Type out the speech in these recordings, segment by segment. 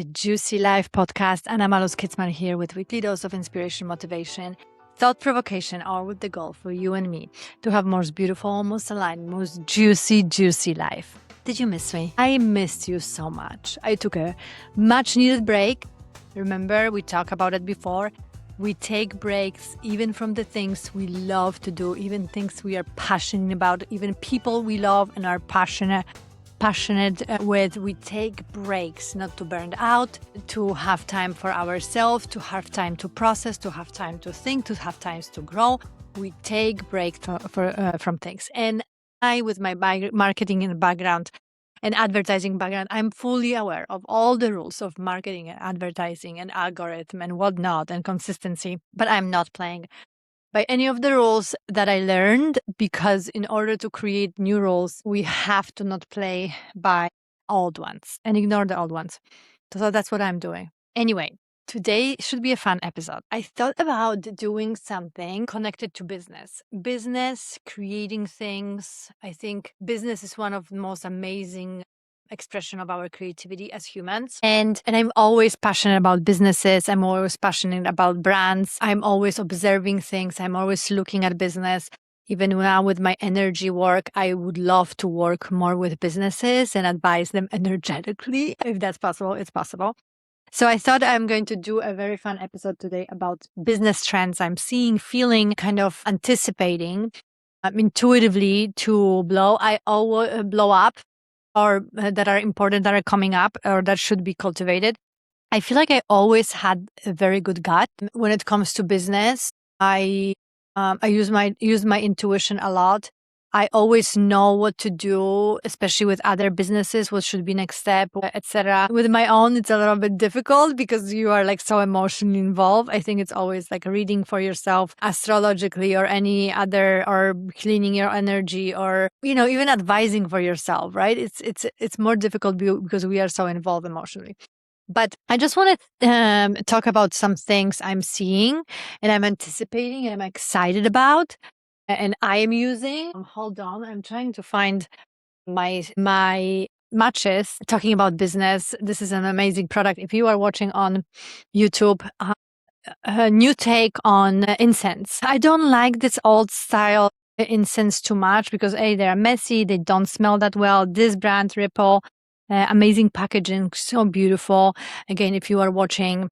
the Juicy Life podcast. Anna Malus Kitzman here with weekly dose of inspiration, motivation, thought provocation, all with the goal for you and me to have most beautiful, most aligned, most juicy life. Did you miss me? I missed you so much. I took a much needed break. Remember, we talked about it before. We take breaks even from the things we love to do, even things we are passionate about, even people we love and are passionate with. We take breaks not to burn out, to have time for ourselves, to have time to process, to have time to think, to have times to grow. We take breaks from things. And I, with my marketing background and advertising background, I'm fully aware of all the rules of marketing and advertising and algorithm and whatnot and consistency, but I'm not playing by any of the rules that I learned, because in order to create new rules, we have to not play by old ones and ignore the old ones. So that's what I'm doing. Anyway, today should be a fun episode. I thought about doing something connected to business, creating things. I think business is one of the most amazing expression of our creativity as humans. And I'm always passionate about businesses. I'm always passionate about brands. I'm always observing things. I'm always looking at business. Even now with my energy work, I would love to work more with businesses and advise them energetically. If that's possible, it's possible. So I thought I'm going to do a very fun episode today about business trends I'm seeing, feeling, kind of anticipating intuitively to blow up, or that are important, that are coming up, or that should be cultivated. I feel like I always had a very good gut when it comes to business. I use my intuition a lot. I always know what to do, especially with other businesses, what should be next step, etc. With my own, it's a little bit difficult because you are like so emotionally involved. I think it's always like reading for yourself astrologically or any other, or cleaning your energy, or, even advising for yourself, right? It's more difficult because we are so involved emotionally. But I just want to talk about some things I'm seeing and I'm anticipating and I'm excited about and I am using. Hold on, I'm trying to find my matches. Talking about business, this is an amazing product. If you are watching on YouTube, a new take on incense. I don't like this old style incense too much because they're messy, they don't smell that well. This brand, Ripple, amazing packaging, so beautiful. Again, if you are watching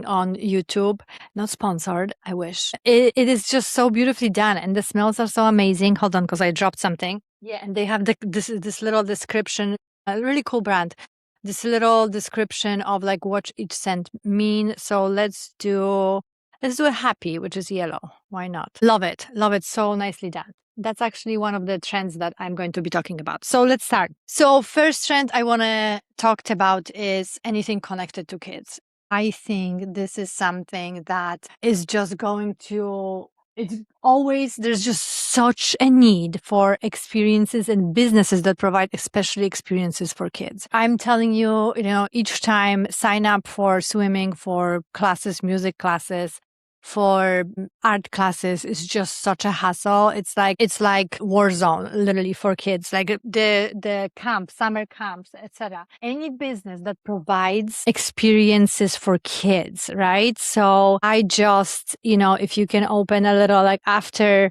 on YouTube, not sponsored, I wish. It is just so beautifully done and the smells are so amazing. Hold on, because I dropped something. Yeah, and they have this little description, a really cool brand. This little description of like what each scent mean. So let's do a happy, which is yellow. Why not? Love it. So nicely done. That's actually one of the trends that I'm going to be talking about. So let's start. So first trend I want to talk about is anything connected to kids. I think this is something that is just going to, there's just such a need for experiences and businesses that provide especially experiences for kids. I'm telling you, each time sign up for swimming, for classes, music classes, for art classes is just such a hassle. It's like war zone, literally, for kids, like the camp, summer camps, etc. Any business that provides experiences for kids, right? So I just, if you can open a little like after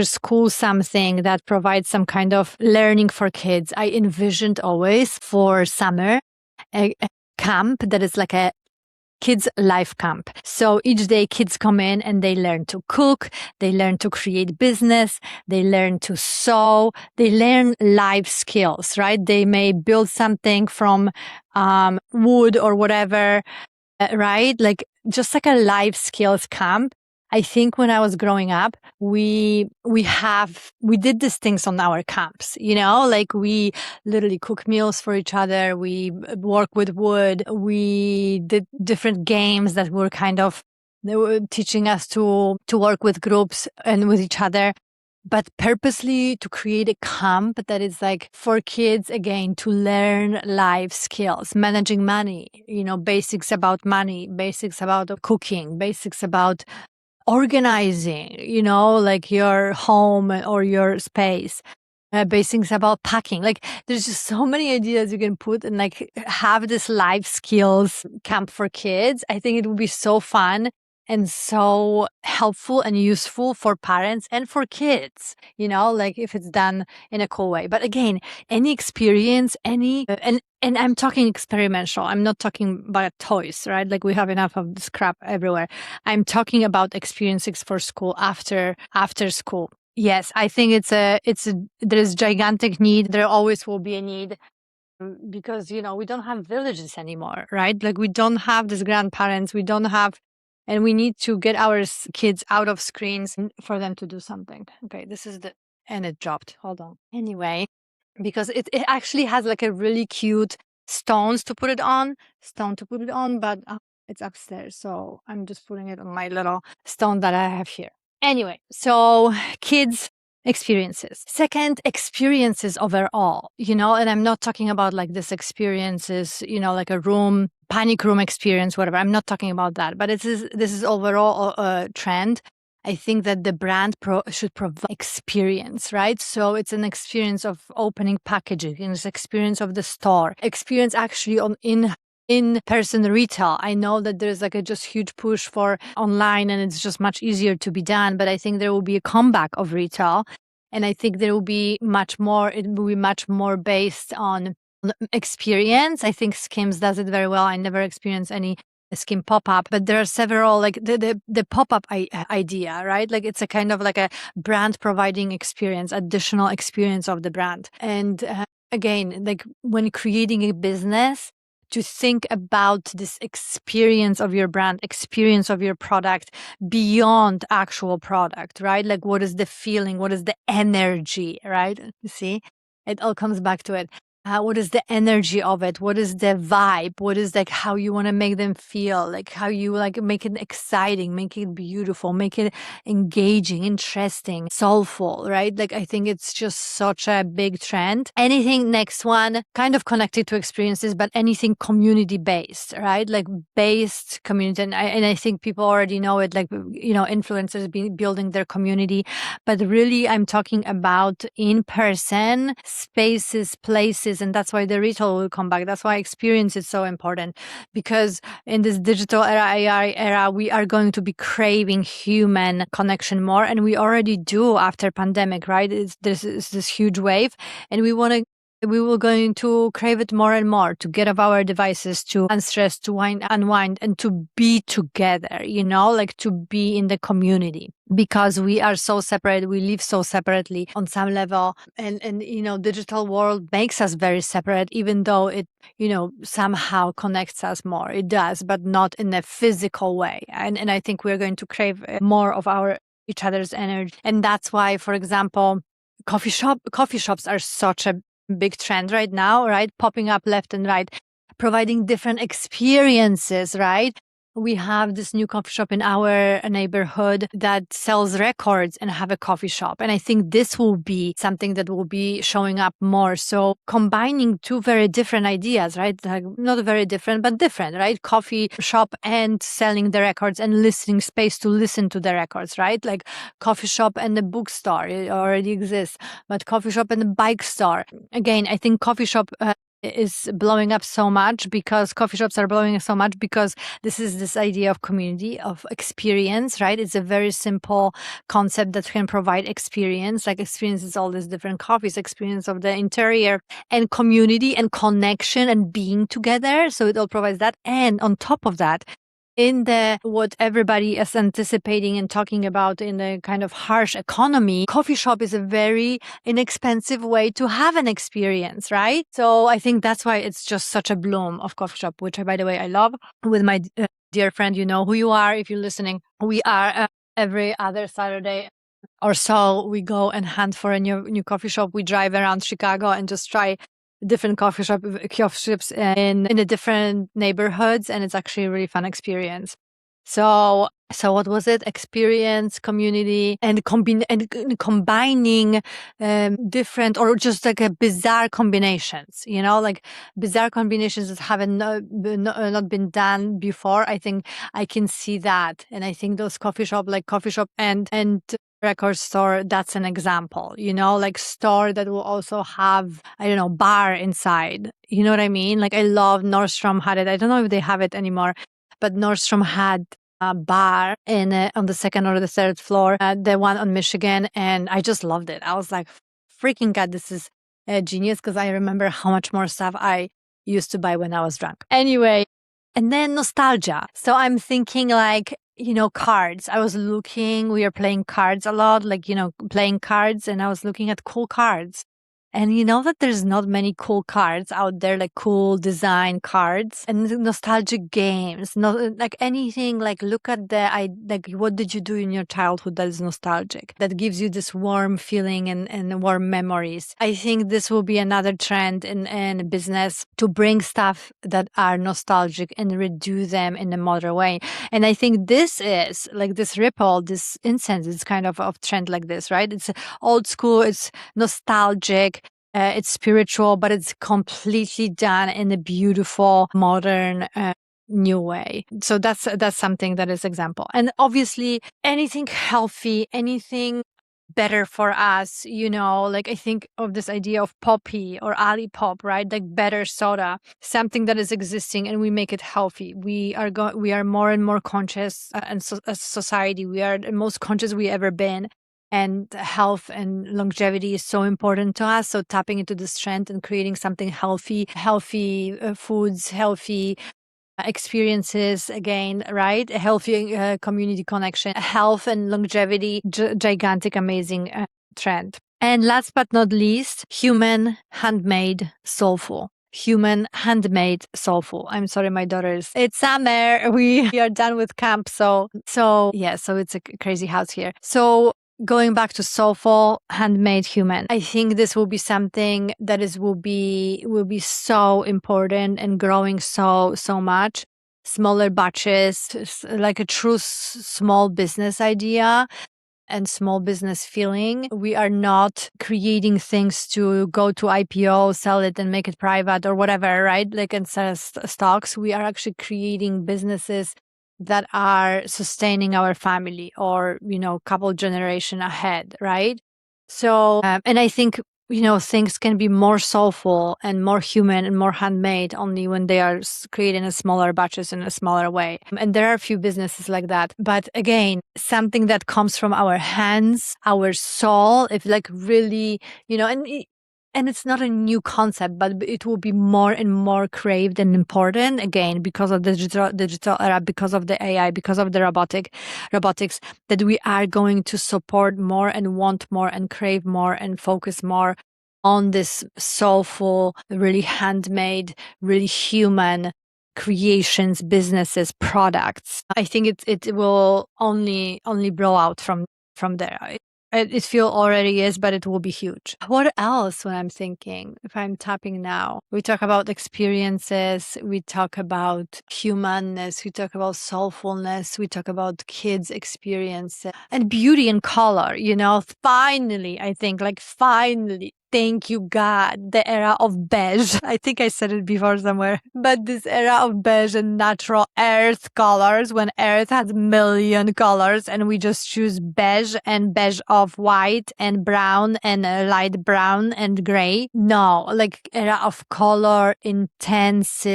school something that provides some kind of learning for kids. I envisioned always for summer a camp that is like a kids life camp. So each day kids come in and they learn to cook, they learn to create business, they learn to sew, they learn life skills, right? They may build something from wood or whatever, right? Like just like a life skills camp. I think when I was growing up, we did these things on our camps, like we literally cook meals for each other. We work with wood. We did different games that were they were teaching us to work with groups and with each other. But purposely to create a camp that is like for kids, again, to learn life skills, managing money, basics about money, basics about cooking, basics about organizing, like your home or your space. basics about packing. Like there's just so many ideas you can put and like have this life skills camp for kids. I think it would be so fun and so helpful and useful for parents and for kids, like if it's done in a cool way. But again, any experience, and I'm talking experiential. I'm not talking about toys, right? Like we have enough of this crap everywhere. I'm talking about experiences for school after school. Yes, I think there's gigantic need. There always will be a need because, we don't have villages anymore, right? Like we don't have these grandparents. And we need to get our kids out of screens for them to do something. Okay, and it dropped. Hold on. Anyway, because it actually has like a really cute stone to put it on, but it's upstairs. So I'm just putting it on my little stone that I have here. Anyway, so kids experiences. Second, experiences overall, and I'm not talking about like this experiences, like a panic room experience, whatever. I'm not talking about that, but this is overall a trend. I think that the brand should provide experience, right? So it's an experience of opening packaging, it's experience of the store, experience actually in-person retail. I know that there's like a just huge push for online and it's just much easier to be done, but I think there will be a comeback of retail. And I think it will be much more based on experience. I think Skims does it very well. I never experienced any Skim pop-up, but there are several, like the pop-up idea, right? Like it's a kind of like a brand providing experience, additional experience of the brand. And again, like when creating a business, to think about this experience of your brand, experience of your product beyond actual product, right? Like what is the feeling? What is the energy, right? You see, it all comes back to it. What is the energy of it? What is the vibe? What is like how you want to make them feel? Like how you like make it exciting, make it beautiful, make it engaging, interesting, soulful, right? Like I think it's just such a big trend. Anything next one kind of connected to experiences, but anything community based, right? Like based community. And I think people already know it, like, influencers building their community, but really I'm talking about in-person spaces, places, and that's why the retail will come back. That's why experience is so important, because in this digital era, AI era, we are going to be craving human connection more, and we already do after pandemic, right? This is this huge wave, and we will going to crave it more and more, to get off our devices, to unstress, to unwind, and to be together, like to be in the community, because we are so separate. We live so separately on some level, and digital world makes us very separate, even though it, somehow connects us more. It does, but not in a physical way. And I think we're going to crave more of each other's energy. And that's why, for example, coffee shops are such a big trend right now, right? Popping up left and right, providing different experiences, right? We have this new coffee shop in our neighborhood that sells records and have a coffee shop. And I think this will be something that will be showing up more. So combining two very different ideas, right? Like not very different, but different, right? Coffee shop and selling the records and listening space to listen to the records, right? Like coffee shop and the bookstore, it already exists, but coffee shop and the bike store. Again, I think coffee shop is blowing up so much because coffee shops are blowing up so much because this idea of community, of experience, right? It's a very simple concept that can provide experience. Like experience is all these different coffees, experience of the interior and community and connection and being together. So it all provides that. And on top of that, in what everybody is anticipating and talking about in the kind of harsh economy, coffee shop is a very inexpensive way to have an experience, right? So I think that's why it's just such a bloom of coffee shop, which, by the way, I love. With my dear friend, you know who you are if you're listening. We are every other Saturday or so, we go and hunt for a new coffee shop. We drive around Chicago and just try different coffee shops in the different neighborhoods, and it's actually a really fun experience. So what was it? Experience, community, and combining different, or just like a bizarre combinations. Like bizarre combinations that haven't not been done before. I think I can see that, and I think those coffee shop and record store, that's an example, like store that will also have, I don't know, bar inside. You know what I mean? Like I love Nordstrom had it. I don't know if they have it anymore, but Nordstrom had a bar in on the second or the third floor, the one on Michigan, and I just loved it. I was like, freaking God, this is genius, because I remember how much more stuff I used to buy when I was drunk. Anyway, and then nostalgia. So I'm thinking like, cards. We are playing cards a lot, like, playing cards, and I was looking at cool cards. And you know that there's not many cool cards out there, like cool design cards and nostalgic games. No, like anything, like look at like what did you do in your childhood that is nostalgic, that gives you this warm feeling and warm memories. I think this will be another trend in business, to bring stuff that are nostalgic and redo them in a modern way. And I think this is like this ripple, this incense is kind of trend like this, right? It's old school, it's nostalgic, it's spiritual, but it's completely done in a beautiful, modern, new way. So that's something that is example. And obviously anything healthy, anything better for us, like I think of this idea of poppy or Ali Pop, right? Like better soda, something that is existing, and we make it healthy. We are more and more conscious, and as society, we are the most conscious we ever been. And health and longevity is so important to us. So tapping into this trend and creating something healthy foods, healthy experiences, again, right? A healthy community connection, health and longevity, gigantic, amazing trend. And last but not least, human, handmade, soulful. Human, handmade, soulful. I'm sorry, my daughters. It's summer. We are done with camp. So it's a crazy house here. So going back to soulful, handmade, human, I think this will be something that will be so important and growing so much. Smaller batches, like a true small business idea and small business feeling. We are not creating things to go to IPO, sell it and make it private or whatever, right? Like and sell stocks. We are actually creating businesses that are sustaining our family or, couple generation ahead, right? So, and I think, things can be more soulful and more human and more handmade only when they are created in smaller batches in a smaller way. And there are a few businesses like that. But again, something that comes from our hands, our soul, if like really, and it's not a new concept, but it will be more and more craved and important, again, because of the digital era, because of the AI, because of the robotics, that we are going to support more and want more and crave more and focus more on this soulful, really handmade, really human creations, businesses, products. I think it will only blow out from there. It feel already is, but it will be huge. What else when I'm thinking, if I'm tapping now? We talk about experiences, we talk about humanness, we talk about soulfulness, we talk about kids' experiences and beauty and color, finally, I think finally. Thank you, God, the era of beige. I think I said it before somewhere, but this era of beige and natural earth colors, when earth has million colors and we just choose beige and beige of white and brown and light brown and gray. No, like era of color, intense,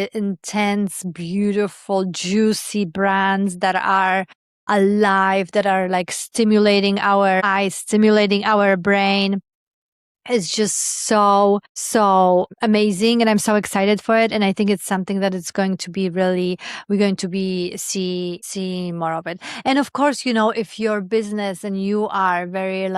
beautiful, juicy brands that are alive, that are like stimulating our eyes, stimulating our brain. It's just so amazing, and I'm so excited for it. And I think it's something that it's going to be we're going to be see more of it. And of course, if your business and you are very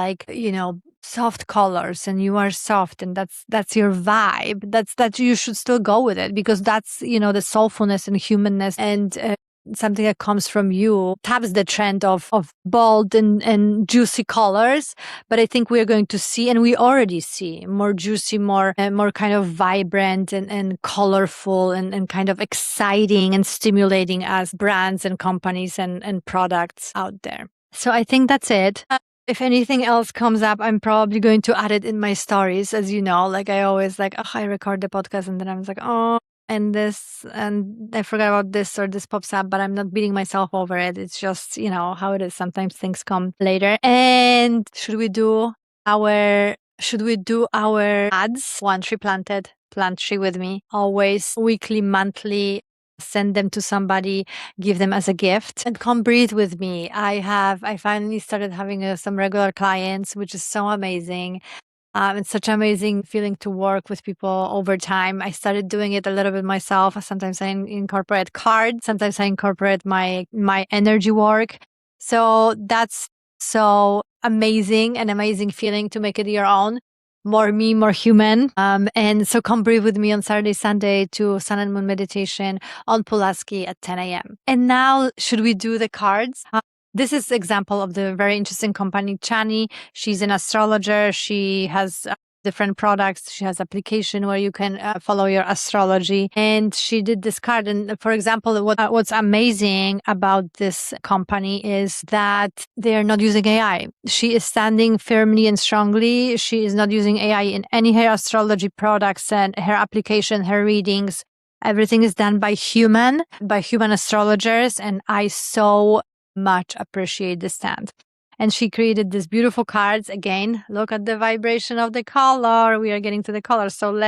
soft colors and you are soft and that's your vibe, that you should still go with it, because that's the soulfulness and humanness and something that comes from you, taps the trend of bold and juicy colors. But I think we're going to see, and we already see, more juicy, more kind of vibrant and colorful and kind of exciting and stimulating as brands and companies and products out there. So I think that's it. If anything else comes up, I'm probably going to add it in my stories, as you know. Like I always I record the podcast and then I'm like, oh, and this, and I forgot about this, or this pops up, but I'm not beating myself over it. It's just, how it is. Sometimes things come later. And should we do our ads? One tree planted, plant tree with me. Always weekly, monthly, send them to somebody, give them as a gift, and come breathe with me. I finally started having some regular clients, which is so amazing. It's such an amazing feeling to work with people over time. I started doing it a little bit myself. Sometimes I incorporate cards. Sometimes I incorporate my energy work. So that's so amazing, an amazing feeling to make it your own. More me, more human. And so come breathe with me on Saturday, Sunday to Sun and Moon meditation on Pulaski at 10 a.m. And now, should we do the cards? This is example of the very interesting company, Chani. She's an astrologer. She has different products. She has application where you can follow your astrology. And she did this card. And for example, what's amazing about this company is that they're not using AI. She is standing firmly and strongly. She is not using AI in any her astrology products and her application, her readings. Everything is done by human astrologers. And I so much appreciate the stand. And she created these beautiful cards. Again, look at the vibration of the color. We are getting to the color. So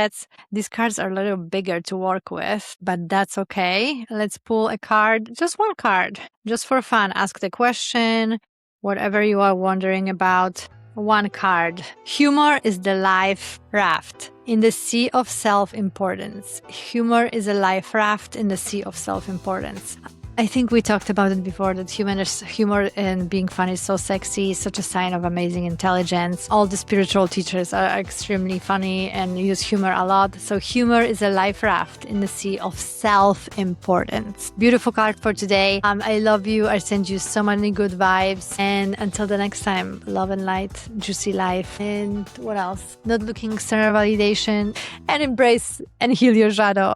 these cards are a little bigger to work with, but that's okay. Let's pull a card, just one card, just for fun. Ask the question, whatever you are wondering about. One card. Humor is the life raft in the sea of self-importance. Humor is a life raft in the sea of self-importance. I think we talked about it before, that humor and being funny is so sexy, such a sign of amazing intelligence. All the spiritual teachers are extremely funny and use humor a lot. So humor is a life raft in the sea of self-importance. Beautiful card for today. I love you. I send you so many good vibes. And until the next time, love and light, juicy life. And what else? Not looking external validation, and embrace and heal your shadow.